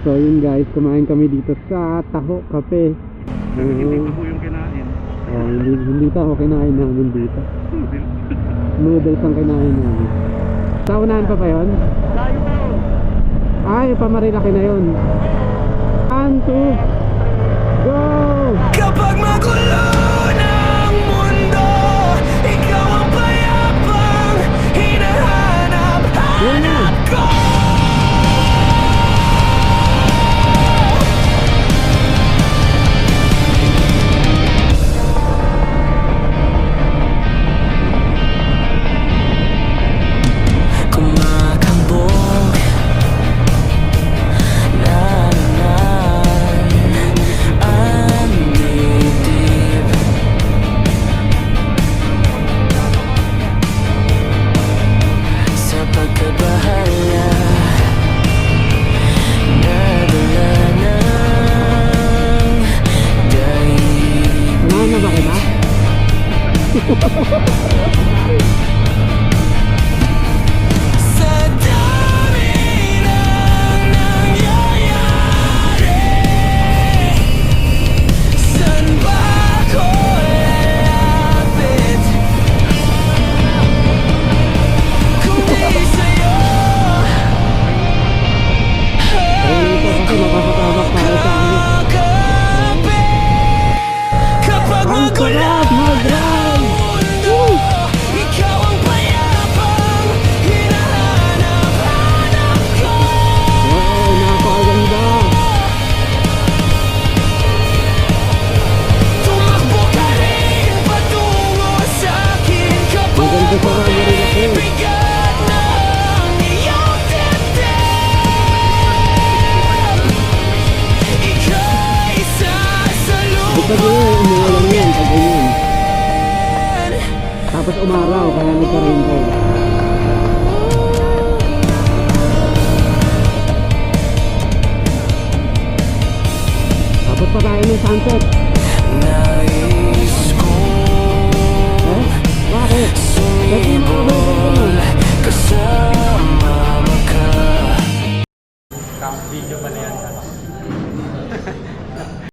So yun guys, kumain kami dito sa Taho Cafe. Hindi ko po yung kinain. Hindi taho kinain namin dito. Noodles ang kinain namin. Sa unahan pa ba yun? Layo na yun. Ay, Pamarilaki na yun. 1, 2, go! Kapag magulo ng mundo, ikaw ang payapang hinahanap, hanap ko. Kumakambong ang dibdib, sa pagkabahala, nadala ng daigdig. Unahan na ba kita? Sa dami ng nangyayari, saan ba ako lalapit? Kung di sa'yo, Kasi makakatabak tayo sa akin. kapit. Kapag Ang magulo sarap mag-drive! mundo, ikaw ang payapang hinahanap, hanap ko. Wow, napakaganda! Tumakbo ka rin patungo sa'kin kapag Maganda sa Pamarilaki. bigat ng iyong dibdib. Ika'y Di pa din, umuulan yan, pag ganyan. sasalubin. Tapos umaraw, kaya nagka-rainbow. Tapos pa tayo ng sunset.